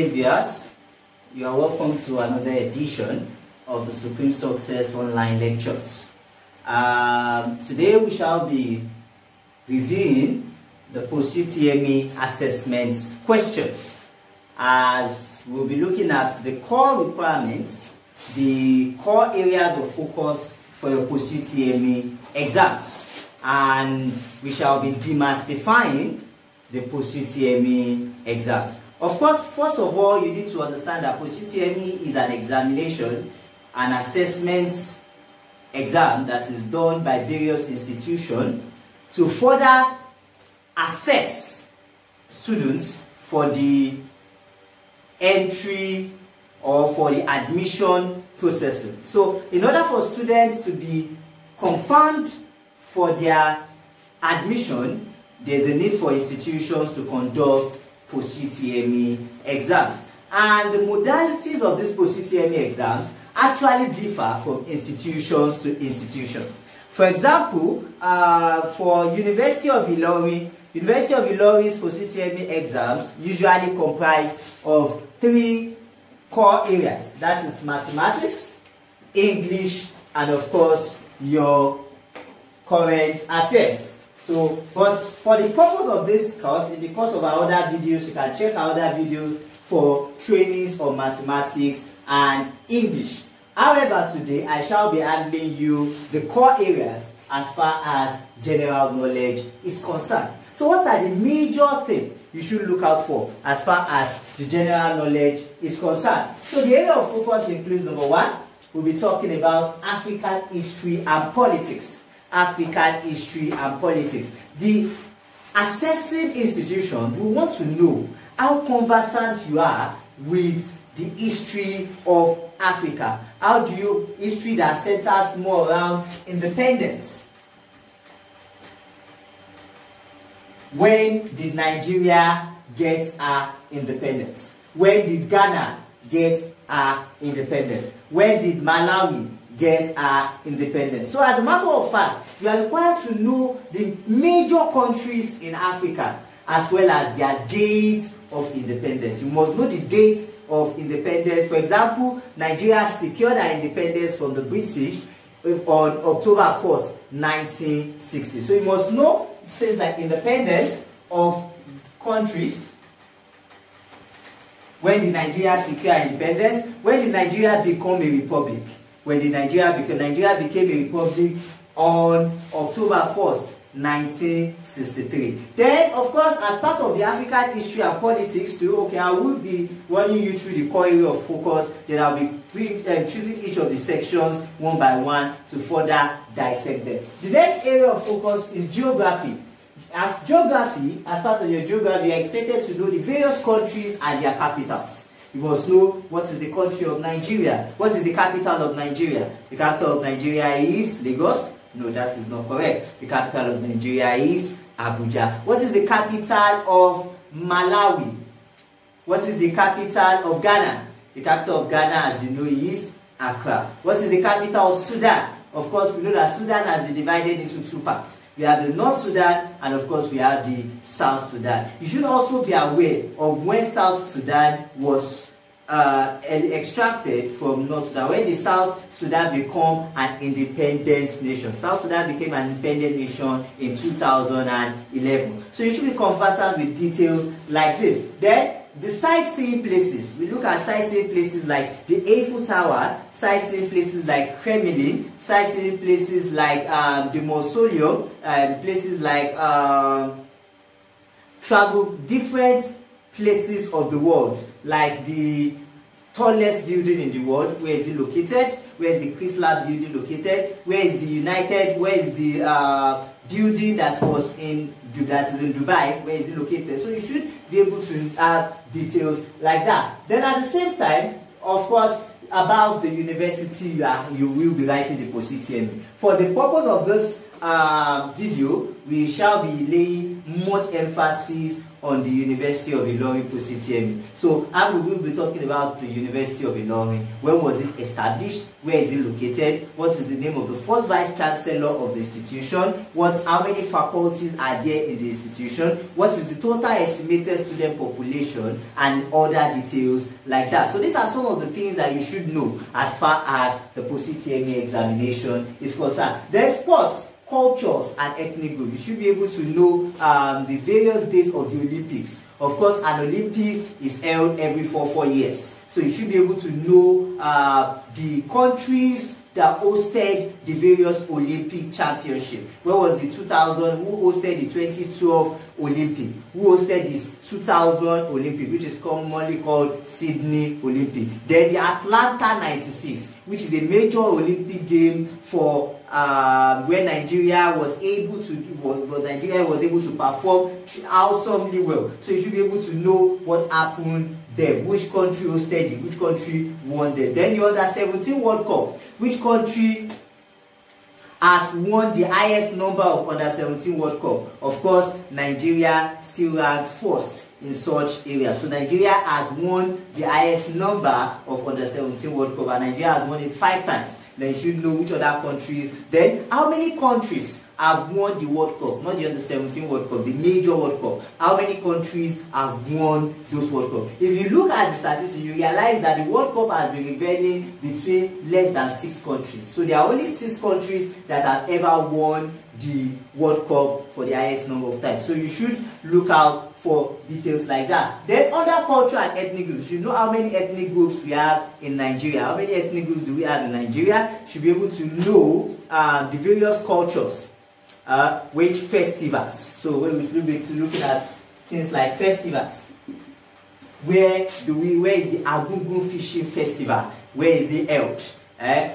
day, viewers. You are welcome to another edition of the Supreme Success Online Lectures. Today we shall be reviewing the post-UTME assessment questions, as we'll be looking at the core requirements, the core areas of focus for your post-UTME exams, and we shall be demystifying the post-UTME exams. Of course, first of all, you need to understand that post-UTME is an examination, an assessment exam that is done by various institutions to further assess students for the entry or for the admission processing. So, in order for students to be confirmed for their admission, there's a need for institutions to conduct post-UTME exams. And the modalities of these post-UTME exams actually differ from institutions to institutions. For example, for University of Ilorin's post-UTME exams usually comprise of 3 core areas. That is mathematics, English, and of course your current affairs. So, but for the purpose of this course, in the course of our other videos, you can check our other videos for trainings on mathematics and English. However, today I shall be handling you the core areas as far as general knowledge is concerned. So what are the major things you should look out for as far as the general knowledge is concerned? So the area of focus includes, number 1, we'll be talking about African history and politics. African history and politics. The assessing institution will want to know how conversant you are with the history of Africa. How do you, history that centers more around independence? When did Nigeria get her independence? When did Ghana get her independence? When did Malawi get our independence? So as a matter of fact, you are required to know the major countries in Africa as well as their dates of independence. You must know the date of independence. For example, Nigeria secured her independence from the British on October 1st, 1960. So you must know things like independence of countries. When did Nigeria secure independence? When did Nigeria become a republic? When did Nigeria became a republic on October 1st, 1963. Then, of course, as part of the African history and politics too, okay, I will be running you through the core area of focus. Then I'll be choosing each of the sections one by one to further dissect them. The next area of focus is geography. As part of your geography, you are expected to know the various countries and their capitals. You must know what is the country of Nigeria. What is the capital of Nigeria? The capital of Nigeria is Lagos. No, that is not correct. The capital of Nigeria is Abuja. What is the capital of Malawi? What is the capital of Ghana? The capital of Ghana, as you know, is Accra. What is the capital of Sudan? Of course, we know that Sudan has been divided into 2 parts. We have the North Sudan, and of course we have the South Sudan. You should also be aware of when South Sudan was extracted from North Sudan, when the South Sudan became an independent nation. South Sudan became an independent nation in 2011. So you should be conversant with details like this. Then the sightseeing places. We look at sightseeing places like the Eiffel Tower, sightseeing places like Kremlin, sightseeing places like the Mausoleum, and places like travel different places of the world, like the tallest building in the world. Where is it located? Where is the Chrysler building located? Where is the building that is in Dubai? Where is it located? So you should be able to have details like that. Then at the same time, of course, about the university you will be writing the post-UTME. For the purpose of this video, we shall be laying much emphasis on the University of Ilorin Positiemi. So, and we will be talking about the University of Ilorin. When was it established? Where is it located? What is the name of the first Vice Chancellor of the institution? How many faculties are there in the institution? What is the total estimated student population? And other details like that. So these are some of the things that you should know as far as the Positiemi examination is concerned. Then sports, cultures, and ethnic groups. You should be able to know the various days of the Olympics. Of course, an Olympic is held every 4 years. So you should be able to know the countries that hosted the various Olympic championships. Where was the 2000? Who hosted the 2012 Olympic? Who hosted this 2000 Olympic, which is commonly called Sydney Olympic? Then the Atlanta 96, which is a major Olympic game for where Nigeria was able to perform awesomely well. So you should be able to know what happened there, which country hosted it, which country won them. Then the under 17 World Cup, which country has won the highest number of under 17 World Cup? Of course, Nigeria still ranks first in such areas. So Nigeria has won the highest number of under 17 World Cup, and Nigeria has won it 5 times. Then you should know which other countries. Then how many countries have won the World Cup? Not the under 17 World Cup, the major World Cup. How many countries have won those World Cup? If you look at the statistics, you realize that the World Cup has been revealing between less than 6 countries. So there are only 6 countries that have ever won the World Cup for the highest number of times. So you should look out for details like that. Then under culture and ethnic groups, you know how many ethnic groups we have in Nigeria. How many ethnic groups do we have in Nigeria? You should be able to know the various cultures, which festivals. So when we will be looking at things like festivals, where is the Agungun Fishing Festival? Where is it held?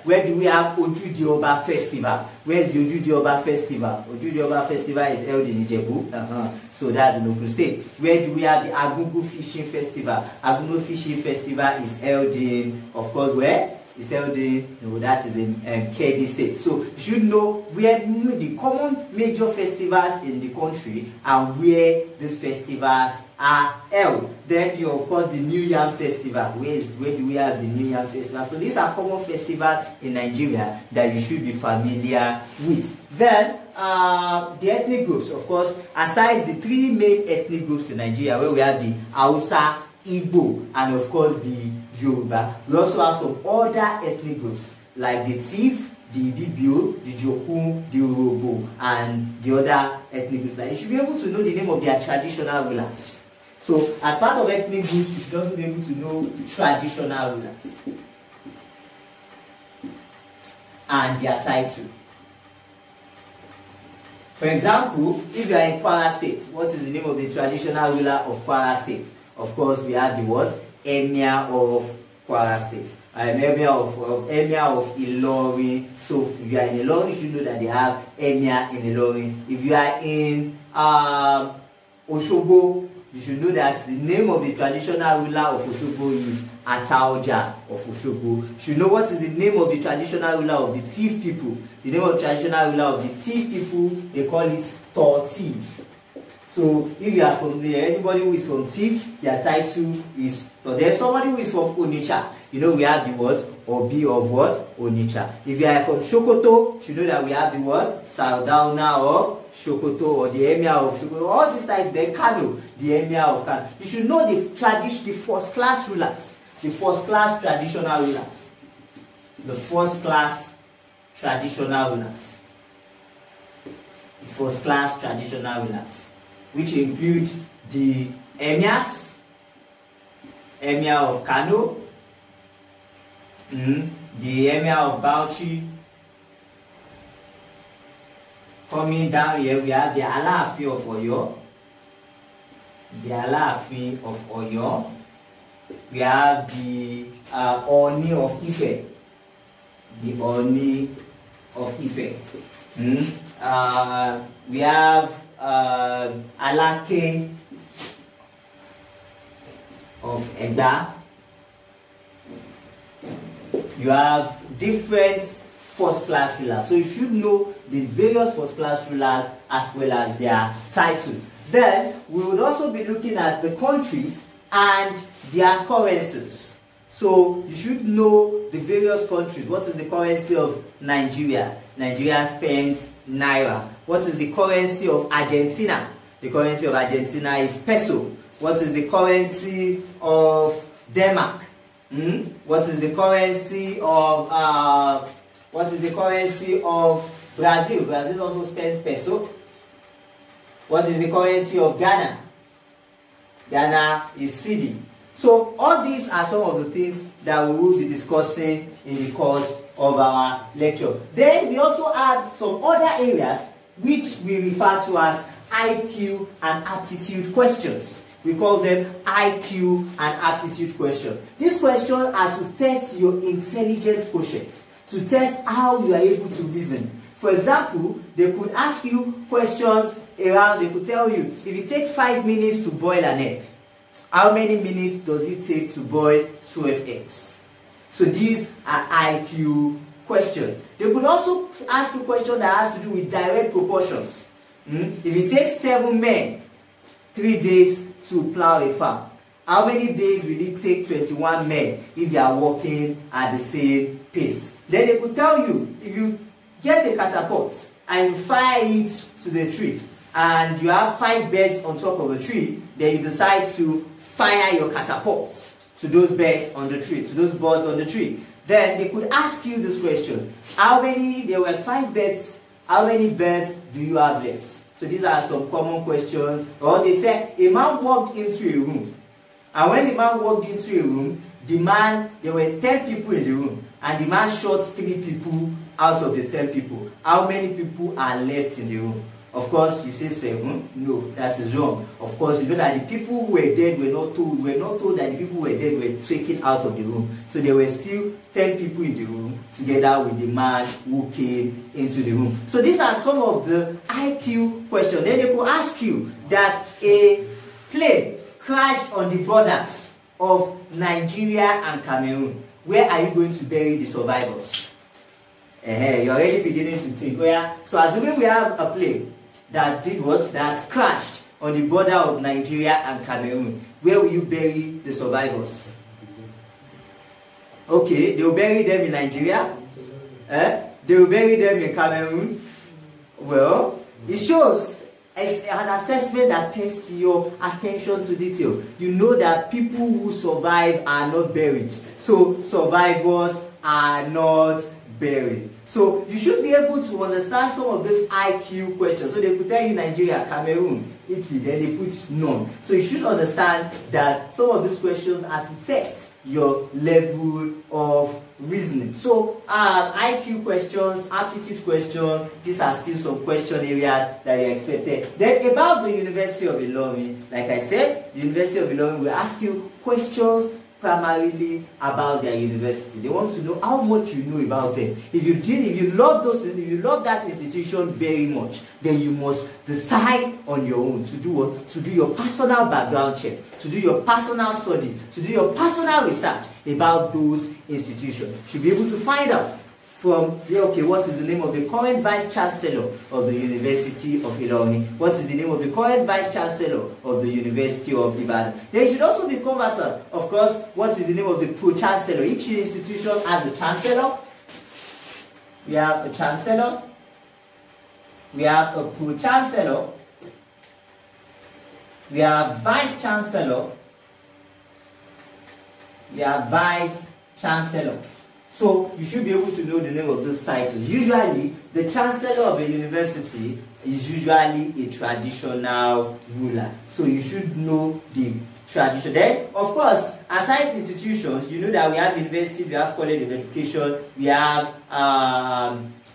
Where do we have Oju di Oba Festival? Where is the Oju di Oba Festival? Oju di Oba Festival is held in Ijebu. So that's in Ogun State. Where do we have the Agungun Fishing Festival? Agungun Fishing Festival is held in, of course, where? It's held in, that is in Kebbi State. So you should know where the common major festivals in the country and where these festivals are held. Then of course the New Yam Festival. Where do we have the New Yam Festival? So these are common festivals in Nigeria that you should be familiar with. Then the ethnic groups, of course, aside the 3 main ethnic groups in Nigeria, where we have the Hausa, Igbo, and of course the Yoruba, we also have some other ethnic groups like the Tiv, the Ibibio, the Jokun, the Urhobo, and the other ethnic groups. Like, you should be able to know the name of their traditional rulers. So, as part of ethnic groups, you should also be able to know traditional rulers and their title. For example, if you are in Kwara State, what is the name of the traditional ruler of Kwara State? Of course, we have the what? Emir of Kwara State. Emir of Ilorin. So if you are in Ilorin, you should know that they have Emir in Ilorin. If you are in Osogbo, you should know that the name of the traditional ruler of Osogbo is Ataoja of Osogbo. You should know what is the name of the traditional ruler of the Tiv people. The name of the traditional ruler of the Tiv people, they call it Tortiv. So if you are from there, anybody who is from Tiv, their title is Tor. There's somebody who is from Onitsha. You know we have the word Obi of what? Onitsha. If you are from Sokoto, you should know that we have the word Sardauna of Sokoto, or the Emir of Sokoto. All this type, then Kano, the Emir of Kano. You should know the first class rulers, the first class traditional rulers, the first class traditional rulers, the first class traditional rulers, which include the Emirs, Emir of Kano, the Emir of Bauchi. Coming down here, we have the Alaafin of Oyo, the Alaafin of Oyo. We have the Oni of Ife, the Oni of Ife. We have Alake of Egba. You have different first class rulers. So you should know the various first class rulers as well as their title. Then we would also be looking at the countries and their currencies. So you should know the various countries. What is the currency of Nigeria? Nigeria spends naira. What is the currency of Argentina? The currency of Argentina is peso. What is the currency of Denmark? What is the currency of Brazil? Brazil also spends peso. What is the currency of Ghana? Ghana is cedi. So all these are some of the things that we will be discussing in the course of our lecture. Then we also have some other areas which we refer to as IQ and aptitude questions. We call them IQ and aptitude questions. These questions are to test your intelligence quotient, to test how you are able to reason. For example, they could ask you questions around, they could tell you, if you take 5 minutes to boil an egg, how many minutes does it take to boil 12 eggs? So these are IQ questions. They could also ask you questions that has to do with direct proportions. If it takes 7 men 3 days to plow a farm, how many days will it take 21 men if they are working at the same pace? Then they could tell you, if you get a catapult and you fire it to the tree, and you have 5 birds on top of a tree, then you decide to fire your catapult to those birds on the tree, to those birds on the tree. Then they could ask you this question: there were 5 birds, how many birds do you have left? So these are some common questions. Or they said a man walked into a room, and when the man walked into a room, there were 10 people in the room, and the man shot 3 people out of the 10 people. How many people are left in the room? Of course, you say 7. No, that is wrong. Of course, you know that the people who were dead were not told that the people who were dead were taken out of the room. So there were still 10 people in the room together with the man who came into the room. So these are some of the IQ questions. Then they could ask you that a plane crashed on the borders of Nigeria and Cameroon. Where are you going to bury the survivors? You're already beginning to think. So assuming we have a plane that did what? That crashed on the border of Nigeria and Cameroon, where will you bury the survivors? Okay, they will bury them in Nigeria. They will bury them in Cameroon. Well, it shows it's an assessment that tests your attention to detail. You know that people who survive are not buried. So survivors are not buried. So you should be able to understand some of these IQ questions. So they could tell you Nigeria, Cameroon, Italy, then they put none. So you should understand that some of these questions are to test your level of reasoning. So IQ questions, aptitude questions, these are still some question areas that you expected. Then about the University of Ilorin, like I said, the University of Ilorin will ask you questions primarily about their university. They want to know how much you know about them. If you love that institution very much, then you must decide on your own to do what? To do your personal background check, to do your personal study, to do your personal research about those institutions. You should be able to find out from, what is the name of the current Vice Chancellor of the University of Ilorin? What is the name of the current Vice Chancellor of the University of Ibadan? Then you should also be conversant, of course, what is the name of the Pro-Chancellor? Each institution has a Chancellor. We have a Chancellor. We have a Pro-Chancellor. We have Vice Chancellor. We have Vice Chancellors. So you should be able to know the name of those titles. Usually, the Chancellor of a university is usually a traditional ruler. So you should know the tradition. Then, of course, aside institutions, you know that we have university, we have college of education, we have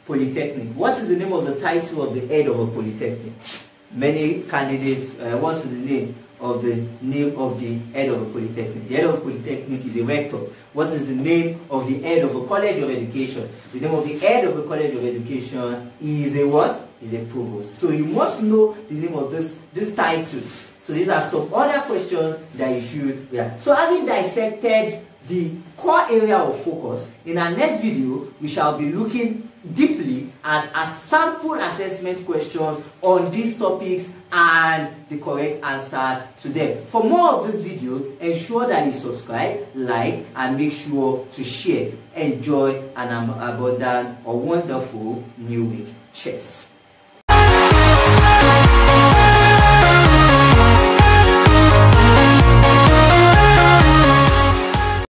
polytechnic. What is the name of the title of the head of a polytechnic? Many candidates, what is the name of the head of a polytechnic? The head of a polytechnic is a rector. What is the name of the head of a college of education? The name of the head of a college of education is a what? Is a provost. So you must know the name of these titles. So these are some other questions that you should. So having dissected the core area of focus, in our next video we shall be looking deeply as sample assessment questions on these topics and the correct answers to them. For more of this video, ensure that you subscribe, like, and make sure to share. Enjoy an abundant or wonderful new week. Cheers.